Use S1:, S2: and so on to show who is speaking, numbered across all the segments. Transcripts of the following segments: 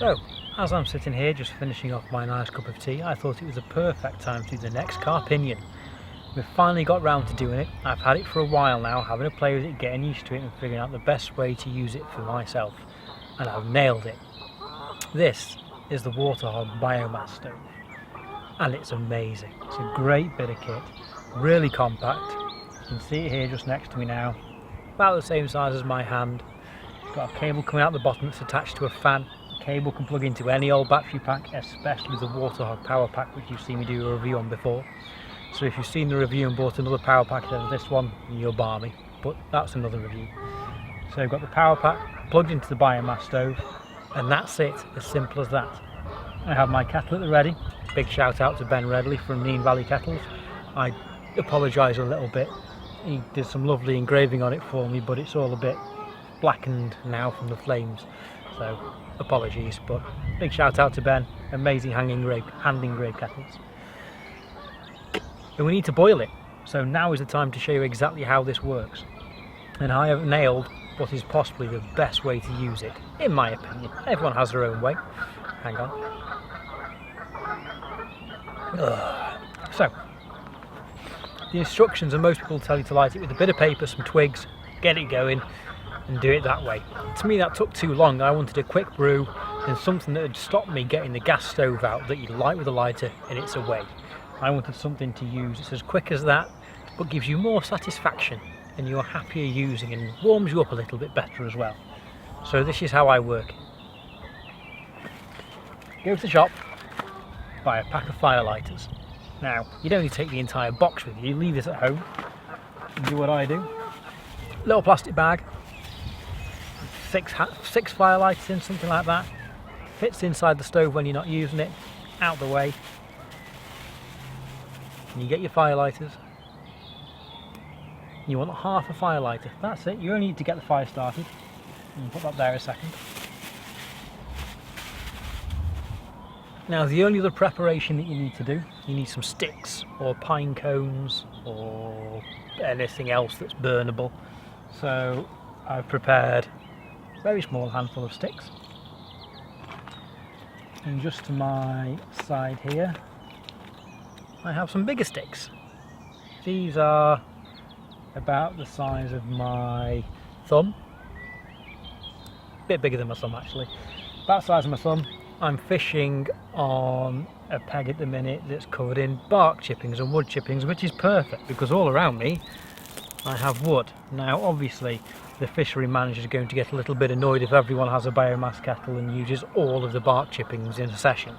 S1: So, as I'm sitting here just finishing off my nice cup of tea, I thought it was a perfect time to do the next Carpinion. We've finally got round to doing it. I've had it for a while now, having a play with it, getting used to it and figuring out the best way to use it for myself. And I've nailed it. This is the WaterHog Biomass stove. And it's amazing. It's a great bit of kit, really compact. You can see it here just next to me now. About the same size as my hand. Got a cable coming out the bottom that's attached to a fan. The cable can plug into any old battery pack, especially the WaterHog power pack, which you've seen me do a review on before. So if you've seen the review and bought another power pack instead of this one, you're balmy, but that's another review. So I've got the power pack plugged into the biomass stove, and that's it, as simple as that. I have my kettle at the ready. Big shout out to Ben Redley from Neen Valley Kettles. I apologise a little bit. He did some lovely engraving on it for me, but it's all a bit blackened now from the flames, so apologies, but big shout out to Ben. Amazing hand engraved kettles. And we need to boil it, so now is the time to show you exactly how this works. And I have nailed what is possibly the best way to use it, in my opinion. Everyone has their own way. Hang on. So, the instructions, and most people tell you to light it with a bit of paper, some twigs, get it going, and do it that way. To me that took too long. I wanted a quick brew and something that would stop me getting the gas stove out that you light with a lighter and it's away. I wanted something to use. It's as quick as that, but gives you more satisfaction and you're happier using and warms you up a little bit better as well. So this is how I work. Go to the shop, buy a pack of fire lighters. Now, you don't need to take the entire box with you, leave this at home and do what I do. Little plastic bag, six fire lighters in, something like that. Fits inside the stove when you're not using it, out the way. And you get your fire lighters. You want half a fire lighter, that's it. You only need to get the fire started. And put that there a second. Now the only other preparation that you need to do, you need some sticks or pine cones or anything else that's burnable. So I've prepared a very small handful of sticks. And just to my side here, I have some bigger sticks. These are about the size of my thumb. A bit bigger than my thumb actually. About the size of my thumb. I'm fishing on a peg at the minute that's covered in bark chippings and wood chippings, which is perfect because all around me I have wood. Now obviously the fishery manager is going to get a little bit annoyed if everyone has a biomass kettle and uses all of the bark chippings in a session.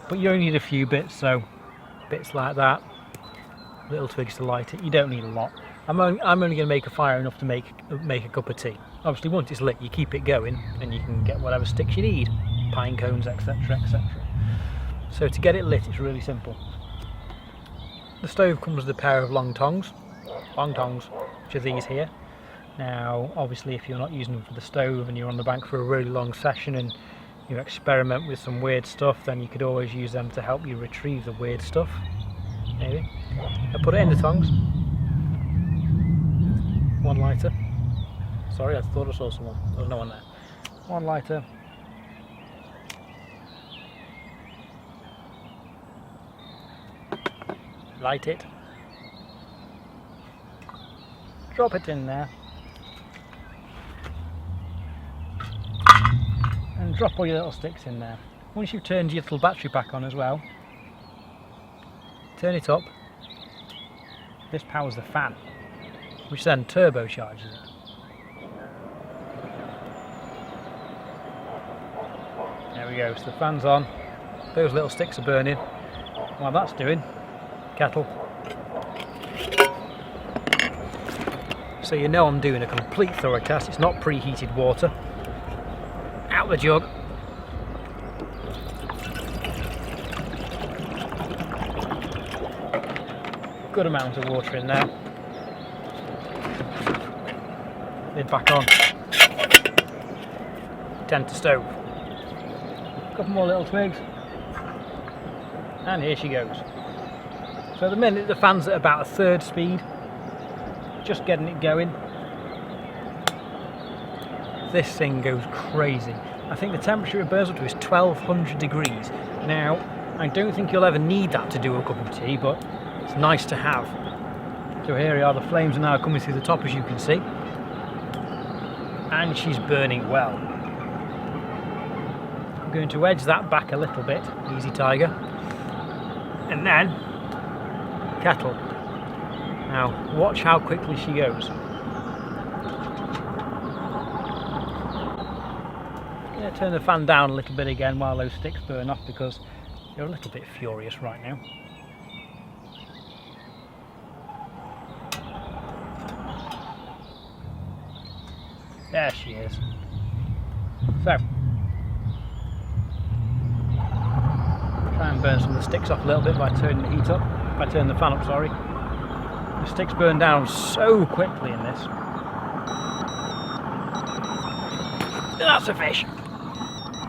S1: But you only need a few bits, so bits like that, little twigs to light it. You don't need a lot. I'm only going to make a fire enough to make a cup of tea. Obviously once it's lit you keep it going and you can get whatever sticks you need, pine cones, etc, etc. So to get it lit it's really simple. The stove comes with a pair of long tongs, which are these here. Now obviously if you're not using them for the stove and you're on the bank for a really long session and you experiment with some weird stuff, then you could always use them to help you retrieve the weird stuff. Maybe. I put it in the tongs. One lighter. Sorry, I thought I saw someone. There was no one there. One lighter. Light it. Drop it in there. And drop all your little sticks in there. Once you've turned your little battery pack on as well, turn it up. This powers the fan, which then turbocharges it. There we go, so the fan's on, those little sticks are burning. While that's doing, kettle. So you know I'm doing a complete thorough test, it's not preheated water. Out the jug. Good amount of water in there. Lid back on. Tend to stove. Couple more little twigs. And here she goes. So at the minute the fan's at about a third speed. Just getting it going. This thing goes crazy. I think the temperature it burns up to is 1200 degrees. Now, I don't think you'll ever need that to do a cup of tea, but it's nice to have. So here are the flames are now coming through the top, as you can see. And she's burning well. I'm going to edge that back a little bit, easy tiger. And then, kettle. Now, watch how quickly she goes. Turn the fan down a little bit again while those sticks burn off, because they're a little bit furious right now. There she is. So, try and burn some of the sticks off a little bit by turning the heat up, by turning the fan up, sorry. The sticks burn down so quickly in this. That's a fish.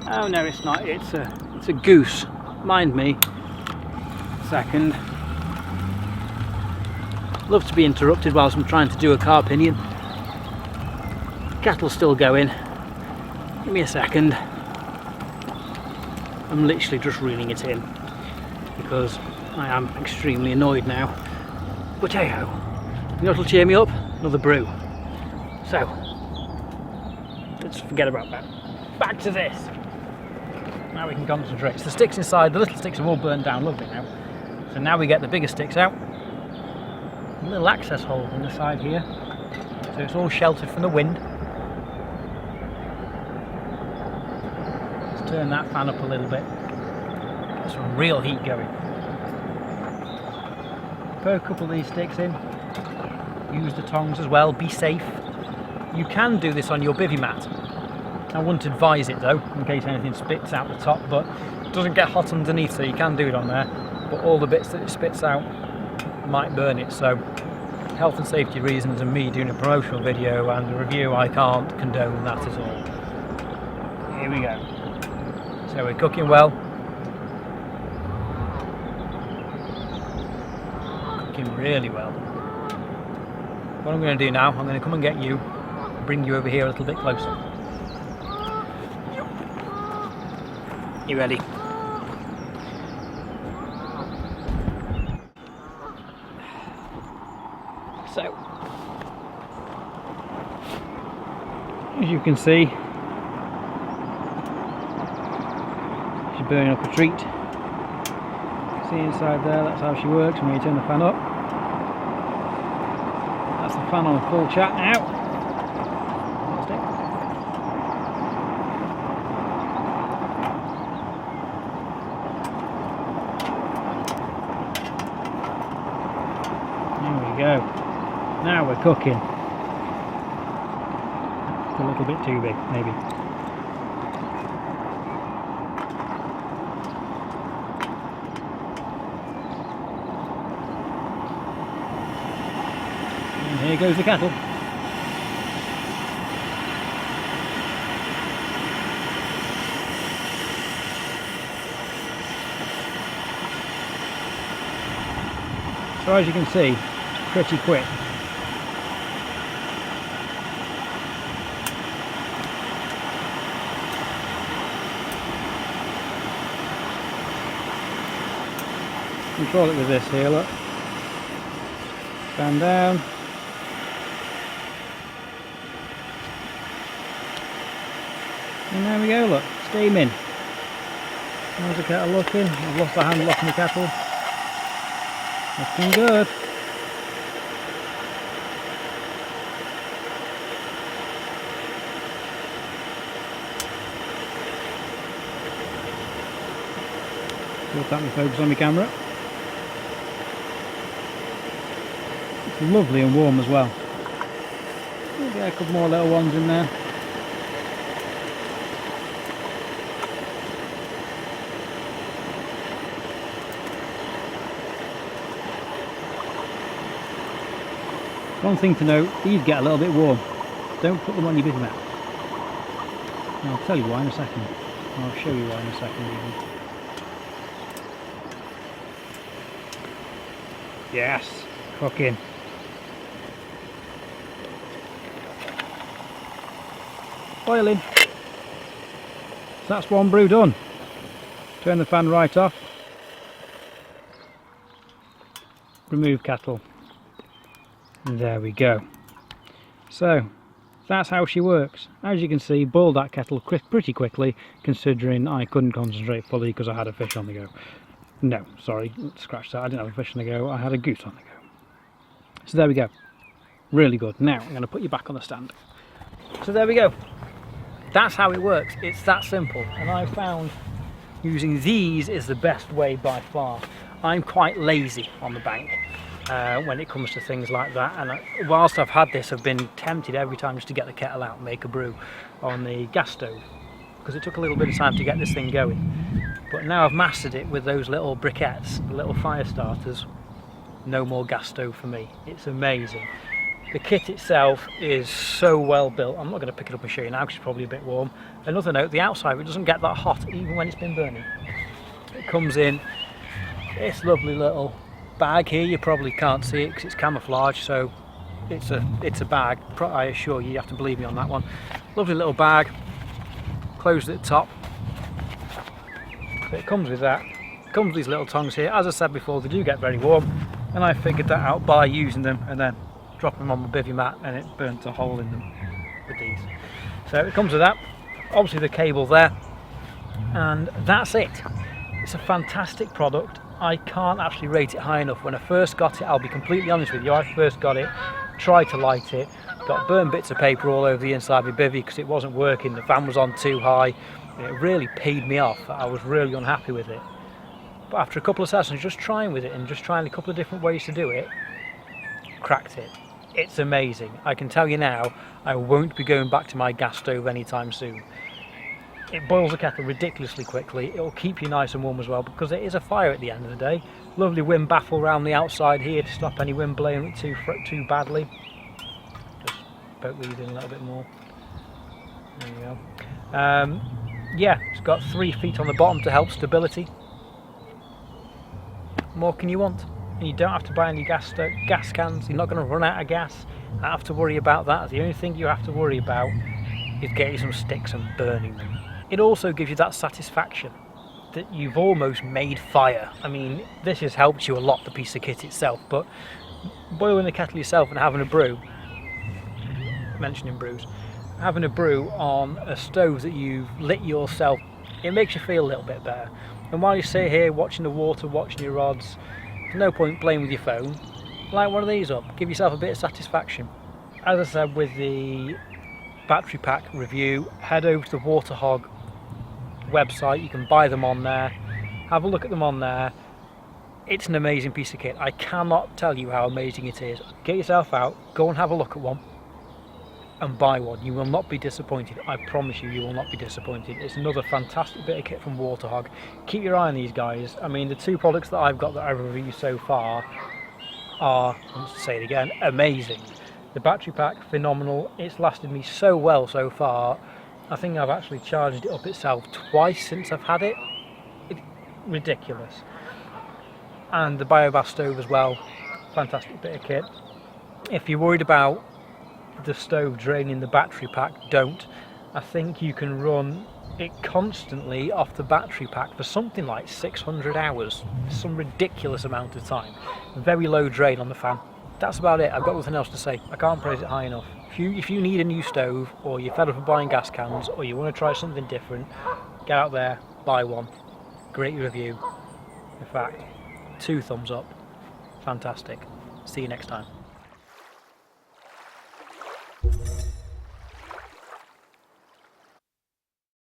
S1: Oh no, it's not. It's a goose. Mind me. Second. Love to be interrupted whilst I'm trying to do a Carpinion. Kettle's still going. Give me a second. I'm literally just reeling it in because I am extremely annoyed now. But hey ho, you know what'll cheer me up? Another brew. So let's forget about that. Back to this. Now we can concentrate. So the sticks inside, the little sticks have all burned down lovely now. So now we get the bigger sticks out. A little access hole in the side here. So it's all sheltered from the wind. Let's turn that fan up a little bit. Get some real heat going. Put a couple of these sticks in. Use the tongs as well, be safe. You can do this on your bivy mat. I wouldn't advise it though, in case anything spits out the top, but it doesn't get hot underneath, so you can do it on there. But all the bits that it spits out might burn it, so health and safety reasons and me doing a promotional video and a review, I can't condone that at all. Here we go. So we're cooking well. Cooking really well. What I'm going to do now, I'm going to come and get you, bring you over here a little bit closer. You ready? So, as you can see, she's burning up a treat. See inside there, that's how she works when you turn the fan up. That's the fan on full chat now. Go. Now we're cooking. It's a little bit too big, maybe. And here goes the kettle. So as you can see, pretty quick. Control it with this here, look. Stand down. And there we go, look, steaming. How's the kettle looking? I've lost the handle off my kettle. Looking good. Let me focus on my camera. It's lovely and warm as well. We'll get a couple more little ones in there. One thing to note, these get a little bit warm. Don't put them on your bivy mat. And I'll tell you why in a second. I'll show you why in a second even. Yes, cooking. Boiling. So that's one brew done. Turn the fan right off. Remove kettle. And there we go. So that's how she works. As you can see, boiled that kettle pretty quickly, considering I couldn't concentrate fully because I had a fish on the go. No, sorry, scratch that, I didn't have a fish on the go, I had a goose on the go. So there we go. Really good. Now I'm going to put you back on the stand. So there we go. That's how it works. It's that simple. And I found using these is the best way by far. I'm quite lazy on the bank when it comes to things like that, and whilst I've had this, I've been tempted every time just to get the kettle out and make a brew on the gas stove, because it took a little bit of time to get this thing going. But now I've mastered it with those little briquettes, the little fire starters. No more gas stove for me. It's amazing. The kit itself is so well built. I'm not going to pick it up and show you now because it's probably a bit warm. Another note, the outside of it doesn't get that hot even when it's been burning. It comes in this lovely little bag here. You probably can't see it because it's camouflage, so it's a bag. I assure you, you have to believe me on that one. Lovely little bag, closed at the top. So it comes with that. It comes with these little tongs here. As I said before, they do get very warm, and I figured that out by using them and then drop them on my bivy mat, and it burnt a hole in them with these. So it comes with that, obviously the cable there, and that's it. It's a fantastic product. I can't actually rate it high enough. When I first got it, I'll be completely honest with you, I first got it, tried to light it, got burnt bits of paper all over the inside of my bivy because it wasn't working, the fan was on too high, and it really peed me off. I was really unhappy with it. But after a couple of sessions just trying with it and just trying a couple of different ways to do it, cracked it. It's amazing. I can tell you now, I won't be going back to my gas stove anytime soon. It boils the kettle ridiculously quickly. It will keep you nice and warm as well because it is a fire at the end of the day. Lovely wind baffle around the outside here to stop any wind blowing it too badly. Just poke these in a little bit more. There you go. Yeah, it's got 3 feet on the bottom to help stability. What more can you want? And you don't have to buy any gas cans. You're not going to run out of gas. I don't have to worry about that. The only thing you have to worry about is getting some sticks and burning them. It also gives you that satisfaction that you've almost made fire. I mean, this has helped you a lot, the piece of kit itself, but boiling the kettle yourself and having a brew, mentioning brews, having a brew on a stove that you've lit yourself, it makes you feel a little bit better. And while you sit here watching the water, watching your rods, there's no point playing with your phone. Light one of these up, give yourself a bit of satisfaction. As I said with the battery pack review, head over to the WaterHog website. You can buy them on there, have a look at them on there. It's an amazing piece of kit. I cannot tell you how amazing it is. Get yourself out, go and have a look at one and buy one. You will not be disappointed. I promise you, you will not be disappointed. It's another fantastic bit of kit from WaterHog. Keep your eye on these guys. I mean, the 2 products that I've got that I've reviewed so far are, I'll say it again, amazing. The battery pack, phenomenal. It's lasted me so well so far. I think I've actually charged it up itself twice since I've had it. It's ridiculous. And the Biomass stove as well, fantastic bit of kit. If you're worried about the stove draining the battery pack, don't. I think you can run it constantly off the battery pack for something like 600 hours, some ridiculous amount of time. Very low drain on the fan. That's about it. I've got nothing else to say. I can't praise it high enough. If you need a new stove, or you're fed up of buying gas cans, or you want to try something different, get out there, buy one. Great review. In fact, 2 thumbs up. Fantastic. See you next time.